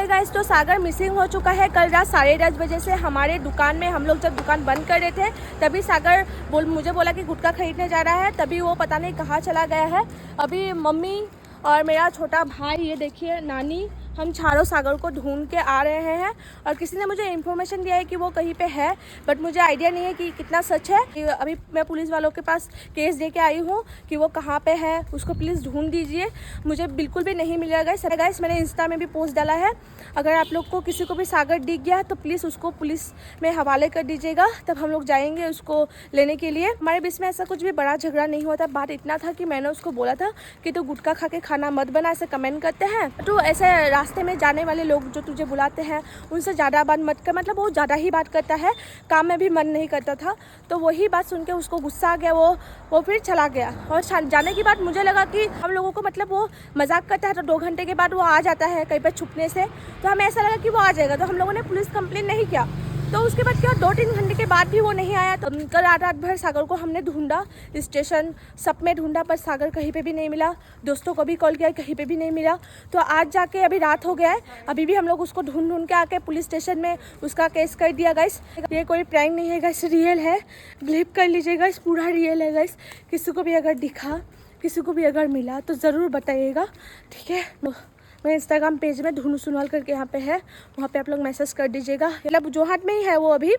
है गाइस, तो सागर मिसिंग हो चुका है। कल रात 10:30 बजे से हमारे दुकान में, हम लोग जब दुकान बंद कर रहे थे तभी सागर मुझे बोला कि गुटखा खरीदने जा रहा है, तभी वो पता नहीं कहाँ चला गया है। अभी मम्मी और मेरा छोटा भाई, ये देखिए नानी, हम चारों सागर को ढूंढ के आ रहे हैं। और किसी ने मुझे इन्फॉर्मेशन दिया है कि वो कहीं पे है, बट मुझे आइडिया नहीं है कि कितना सच है। अभी मैं पुलिस वालों के पास केस दे के आई हूँ कि वो कहाँ पे है, उसको प्लीज़ ढूंढ दीजिए। मुझे बिल्कुल भी नहीं मिल रहा है गाइस। मैंने इंस्टा में भी पोस्ट डाला है, अगर आप लोग को किसी को भी सागर दिख गया तो प्लीज़ उसको पुलिस में हवाले कर दीजिएगा, तब हम लोग जाएंगे उसको लेने के लिए। हमारे बीच में ऐसा कुछ भी बड़ा झगड़ा नहीं हुआ था। बात इतना था कि मैंने उसको बोला था कि तू गुटखा खा के खाना मत बना, ऐसे कमेंट करते हैं तो ऐसे रास्ते में जाने वाले लोग जो तुझे बुलाते हैं उनसे ज़्यादा बात मत कर, मतलब वो ज़्यादा ही बात करता है, काम में भी मन नहीं करता था। तो वही बात सुन के उसको गुस्सा आ गया, वो फिर चला गया। और जाने के बाद मुझे लगा कि हम लोगों को, मतलब वो मजाक करता है तो 2 घंटे के बाद वो आ जाता है कहीं पर छुपने से, तो हमें ऐसा लगा कि वो आ जाएगा, तो हम लोगों ने पुलिस कंप्लेन नहीं किया। तो उसके बाद क्या 2-3 घंटे के बाद भी वो नहीं आया। तो कल रात भर सागर को हमने ढूंढा, स्टेशन सब में ढूंढा, पर सागर कहीं पे भी नहीं मिला। दोस्तों को भी कॉल किया, कहीं पे भी नहीं मिला। तो आज जाके अभी रात हो गया है, अभी भी हम लोग उसको ढूंढ के आके पुलिस स्टेशन में उसका केस कर दिया गाइस। ये कोई प्रैंक नहीं है गाइस, रियल है, बिलीव कर लीजिए गाइस, पूरा रियल है गाइस। किसी को भी अगर दिखा, किसी को भी अगर मिला तो ज़रूर बताइएगा, ठीक है। मैं इंस्टाग्राम पेज में धुनु सुनवाल करके यहाँ पे है, वहाँ पे आप लोग मैसेज कर दीजिएगा। मतलब जोहाट में ही है वो, अभी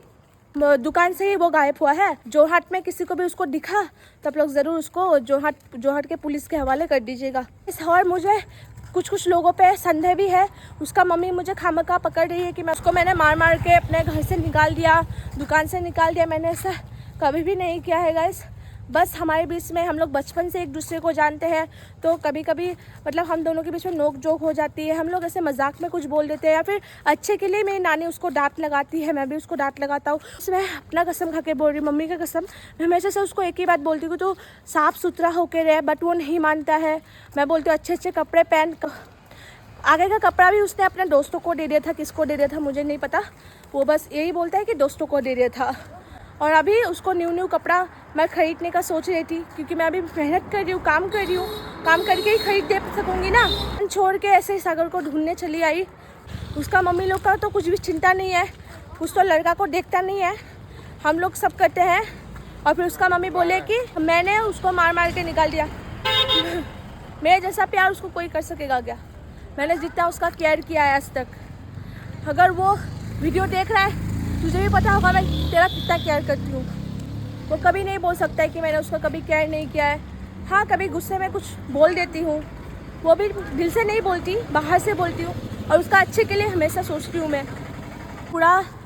दुकान से ही वो गायब हुआ है। जोहाट में किसी को भी उसको दिखा तो आप लोग ज़रूर उसको जोहाट के पुलिस के हवाले कर दीजिएगा। और मुझे कुछ लोगों पे संदेह भी है। उसका मम्मी मुझे खामखा पकड़ रही है कि मैंने मार के अपने घर से निकाल दिया, दुकान से निकाल दिया। मैंने ऐसा कभी भी नहीं किया है गाइस। बस हमारे बीच में, हम लोग बचपन से एक दूसरे को जानते हैं, तो कभी कभी मतलब हम दोनों के बीच में नोक झोंक हो जाती है। हम लोग ऐसे मजाक में कुछ बोल देते हैं या फिर अच्छे के लिए। मेरी नानी उसको डांट लगाती है, मैं भी उसको डांट लगाता हूँ। मैं अपना कसम खा के बोल रही हूँ, मम्मी का कसम, मैं हमेशा से उसको एक ही बात बोलती हूँ, तो साफ़ सुथरा होके रहे, बट वो नहीं मानता है। मैं बोलती हूँ अच्छे कपड़े पहन। आगे का कपड़ा भी उसने अपने दोस्तों को दे दिया था, किसको दे दिया था मुझे नहीं पता, वो बस यही बोलता है कि दोस्तों को दे दिया था। और अभी उसको न्यू कपड़ा मैं ख़रीदने का सोच रही थी, क्योंकि मैं अभी मेहनत कर रही हूँ, काम कर रही हूँ, काम करके ही खरीद दे सकूँगी ना। छोड़ के ऐसे ही सागर को ढूंढने चली आई। उसका मम्मी लोग का तो कुछ भी चिंता नहीं है, कुछ तो लड़का को देखता नहीं है, हम लोग सब करते हैं। और फिर उसका मम्मी बोले कि मैंने उसको मार के निकाल दिया। मेरे जैसा प्यार उसको कोई कर सकेगा क्या? मैंने जितना उसका केयर किया है आज तक। अगर वो वीडियो देख रहा है, तुझे भी पता होगा मैं तेरा कितना केयर करती हूँ। वो कभी नहीं बोल सकता है कि मैंने उसका कभी केयर नहीं किया है। हाँ, कभी गुस्से में कुछ बोल देती हूँ, वो भी दिल से नहीं बोलती, बाहर से बोलती हूँ, और उसका अच्छे के लिए हमेशा सोचती हूँ मैं।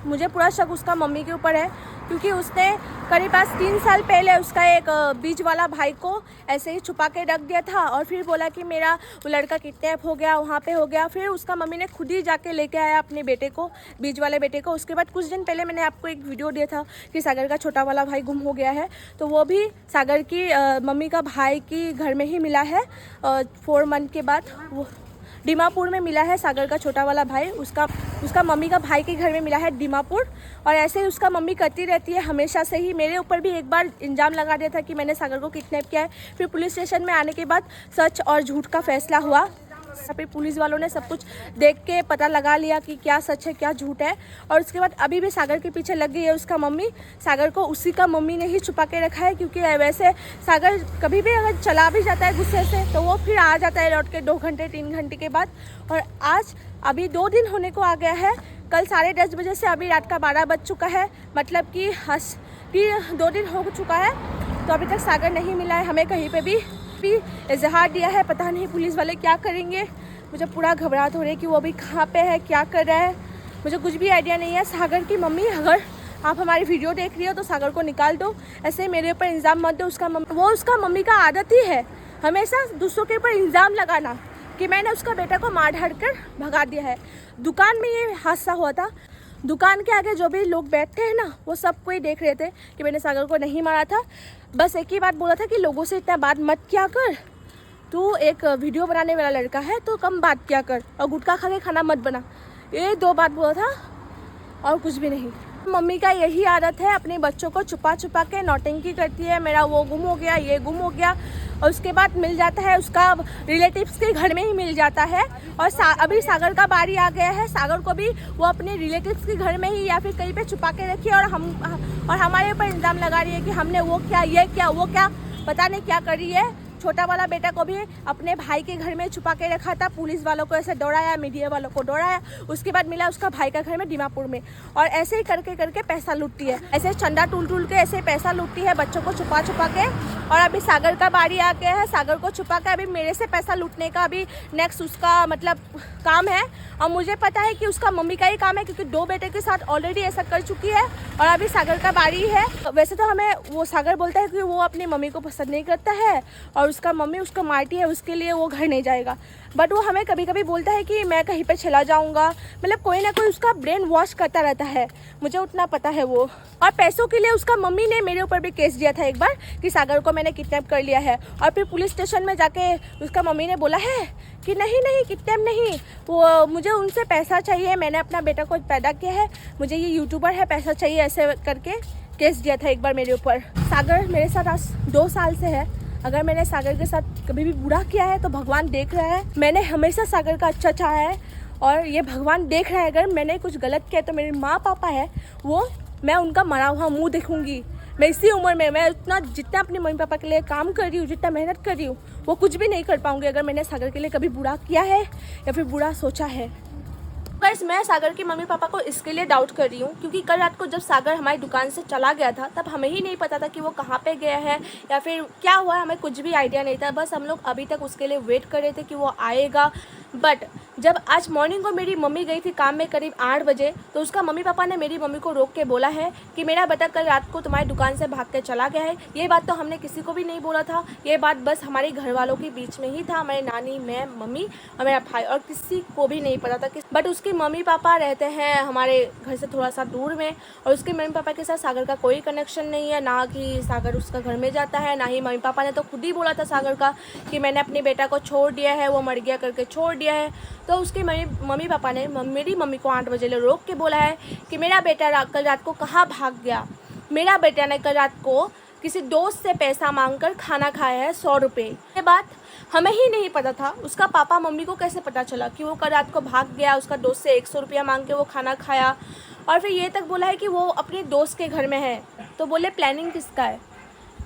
मुझे पूरा शक उसका मम्मी के ऊपर है, क्योंकि उसने करीब 3 साल पहले उसका एक बीच वाला भाई को ऐसे ही छुपा के रख दिया था, और फिर बोला कि मेरा वो लड़का किडनैप हो गया, वहाँ पे हो गया। फिर उसका मम्मी ने खुद ही जाके लेके आया अपने बेटे को, बीच वाले बेटे को। उसके बाद कुछ दिन पहले मैंने आपको एक वीडियो दिया था कि सागर का छोटा वाला भाई गुम हो गया है, तो वो भी सागर की मम्मी का भाई की घर में ही मिला है। 4 मंथ के बाद वो दीमापुर में मिला है। सागर का छोटा वाला भाई उसका मम्मी का भाई के घर में मिला है दीमापुर। और ऐसे ही उसका मम्मी करती रहती है हमेशा से ही। मेरे ऊपर भी एक बार इल्ज़ाम लगा दिया था कि मैंने सागर को किडनैप किया है। फिर पुलिस स्टेशन में आने के बाद सच और झूठ का फैसला हुआ। फिर पुलिस वालों ने सब कुछ देख के पता लगा लिया कि क्या सच है क्या झूठ है। और उसके बाद अभी भी सागर के पीछे लग गई है उसका मम्मी। सागर को उसी का मम्मी ने ही छुपा के रखा है, क्योंकि वैसे सागर कभी भी अगर चला भी जाता है गुस्से से तो वो फिर आ जाता है लौट के 2 घंटे 3 घंटे के बाद। और आज अभी 2 दिन होने को आ गया है। कल 10:30 बजे से अभी रात का 12 बज चुका है, मतलब कि 2 दिन हो चुका है। तो अभी तक सागर नहीं मिला है हमें कहीं पे भी इजहार दिया है। पता नहीं पुलिस वाले क्या करेंगे। मुझे पूरा घबराहट हो रही है कि वो अभी कहाँ पे है, क्या कर रहा है, मुझे कुछ भी आइडिया नहीं है। सागर की मम्मी, अगर आप हमारी वीडियो देख रही हो तो सागर को निकाल दो, ऐसे मेरे ऊपर इल्ज़ाम मत दो। उसका मम्मी का आदत ही है हमेशा दूसरों के ऊपर इल्ज़ाम लगाना कि मैंने उसका बेटा को मार धाड़ कर भगा दिया है। दुकान में ये हादसा हुआ था, दुकान के आगे जो भी लोग बैठते हैं ना, वो सब कोई देख रहे थे कि मैंने सागर को नहीं मारा था। बस एक ही बात बोला था कि लोगों से इतना बात मत किया कर, तू एक वीडियो बनाने वाला लड़का है तो कम बात किया कर, और गुटखा खा के खाना मत बना। ये 2 बात बोला था और कुछ भी नहीं। मम्मी का यही आदत है, अपने बच्चों को छुपा छुपा के नौटंकी करती है। मेरा वो गुम हो गया, ये गुम हो गया, और उसके बाद मिल जाता है उसका रिलेटिव्स के घर में ही मिल जाता है। और अभी सागर का बारी आ गया है, सागर को भी वो अपने रिलेटिव्स के घर में ही या फिर कहीं पे छुपा के रखी है, और हमारे ऊपर इल्ज़ाम लगा रही है कि हमने वो क्या, ये क्या, वो क्या, पता नहीं क्या कर रही है। छोटा वाला बेटा को भी अपने भाई के घर में छुपा के रखा था, पुलिस वालों को ऐसे दौड़ाया, मीडिया वालों को दौड़ाया, उसके बाद मिला उसका भाई का घर में दीमापुर में। और ऐसे ही करके करके पैसा लूटती है, ऐसे चंदा टूल के ऐसे पैसा लूटती है बच्चों को छुपा छुपा के। और अभी सागर का बारी आ गया है, सागर को छुपा के अभी मेरे से पैसा लूटने का अभी नेक्स्ट उसका मतलब काम है। और मुझे पता है कि उसका मम्मी का ही काम है, क्योंकि 2 बेटे के साथ ऑलरेडी ऐसा कर चुकी है। और अभी सागर का बारी है। वैसे तो हमें वो सागर बोलता है कि वो अपनी मम्मी को पसंद नहीं करता है और उसका मम्मी उसका मार्टी है, उसके लिए वो घर नहीं जाएगा। बट वो हमें कभी कभी बोलता है कि मैं कहीं पे चला जाऊंगा, मतलब कोई ना कोई उसका ब्रेन वॉश करता रहता है, मुझे उतना पता है वो। और पैसों के लिए उसका मम्मी ने मेरे ऊपर भी केस दिया था एक बार कि सागर को मैंने किडनैप कर लिया है। और फिर पुलिस स्टेशन में जाके उसका मम्मी ने बोला है कि नहीं नहीं किडनैप नहीं, वो मुझे उनसे पैसा चाहिए, मैंने अपना बेटा को पैदा किया है, मुझे ये यूट्यूबर है, पैसा चाहिए, ऐसे करके केस दिया था एक बार मेरे ऊपर। सागर मेरे साथ आज 2 साल से है। अगर मैंने सागर के साथ कभी भी बुरा किया है तो भगवान देख रहा है। मैंने हमेशा सागर का अच्छा चाहा है और ये भगवान देख रहा है। अगर मैंने कुछ गलत किया तो मेरे माँ पापा है वो, मैं उनका मरा हुआ मुँह देखूंगी। मैं इसी उम्र में मैं उतना जितना अपने मम्मी पापा के लिए काम कर रही हूँ, जितना मेहनत कर रही हूँ, वो कुछ भी नहीं कर पाऊंगी अगर मैंने सागर के लिए कभी बुरा किया है या फिर बुरा सोचा है। गाइस, मैं सागर के मम्मी पापा को इसके लिए डाउट कर रही हूँ क्योंकि कल रात को जब सागर हमारी दुकान से चला गया था तब हमें ही नहीं पता था कि वो कहाँ पे गया है या फिर क्या हुआ, हमें कुछ भी आइडिया नहीं था। बस हम लोग अभी तक उसके लिए वेट कर रहे थे कि वो आएगा। बट जब आज मॉर्निंग को मेरी मम्मी गई थी काम में करीब 8 बजे, तो उसका मम्मी पापा ने मेरी मम्मी को रोक के बोला है कि मेरा बेटा कल रात को तुम्हारी दुकान से भाग के चला गया है। ये बात तो हमने किसी को भी नहीं बोला था, ये बात बस हमारे घर वालों के बीच में ही था, हमारी नानी, मैं, मम्मी और मेरा भाई, और किसी को भी नहीं पता था। बट उसके मम्मी पापा रहते हैं हमारे घर से थोड़ा सा दूर में और उसके मम्मी पापा के साथ सागर का कोई कनेक्शन नहीं है, ना कि सागर उसका घर में जाता है, ना ही मम्मी पापा ने तो खुद ही बोला था सागर का कि मैंने अपने बेटा को छोड़ दिया है, वो मर गया करके छोड़ दिया है। तो उसके मम्मी पापा ने मेरी मम्मी को 8 बजे रोक के बोला है कि मेरा बेटा कल रात को कहाँ भाग गया। मेरा बेटा ने कल रात को किसी दोस्त से पैसा मांगकर खाना खाया है 100 रुपये। ये बात हमें ही नहीं पता था, उसका पापा मम्मी को कैसे पता चला कि वो कल रात को भाग गया, उसका दोस्त से 100 रुपया मांग के वो खाना खाया। और फिर ये तक बोला है कि वो अपने दोस्त के घर में है। तो बोले प्लानिंग किसका है,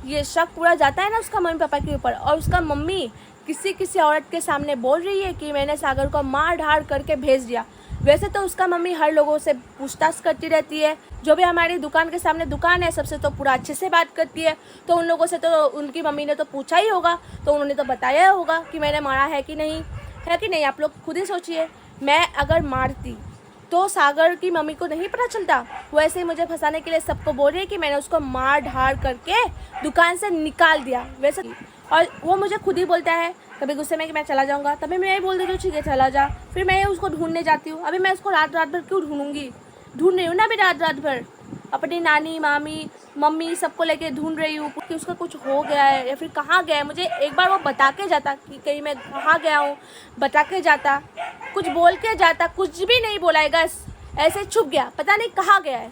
ये शक पूरा जाता है ना उसका मम्मी पापा के ऊपर। और उसका मम्मी किसी औरत के सामने बोल रही है कि मैंने सागर को मार ढार करके भेज दिया। वैसे तो उसका मम्मी हर लोगों से पूछताछ करती रहती है, जो भी हमारी दुकान के सामने दुकान है सबसे तो पूरा अच्छे से बात करती है। तो उन लोगों से तो उनकी मम्मी ने तो पूछा ही होगा, तो उन्होंने तो बताया होगा कि मैंने मारा है कि नहीं। आप लोग खुद ही सोचिए, मैं अगर मारती तो सागर की मम्मी को नहीं पता चलता। वो ऐसे ही मुझे फंसाने के लिए सबको बोल रही है कि मैंने उसको मार ढार करके दुकान से निकाल दिया। वैसे और वो मुझे खुद ही बोलता है कभी गुस्से में कि मैं चला जाऊंगा, तभी मैं यही बोल देती हूँ ठीक है चला जा। फिर मैं उसको ढूंढने जाती हूँ। अभी मैं उसको रात भर क्यों ढूंढूंगी, ढूंढ रही हूँ ना अभी रात भर, अपनी नानी, मामी, मम्मी सबको लेके ढूंढ रही हूँ कि उसका कुछ हो गया है या फिर कहाँ गया है। मुझे एक बार वो बता के जाता कि कहीं मैं कहाँ गया हूँ, बता के जाता, कुछ बोल के जाता, कुछ भी नहीं बोला है, बस ऐसे छुप गया, पता नहीं कहाँ गया है।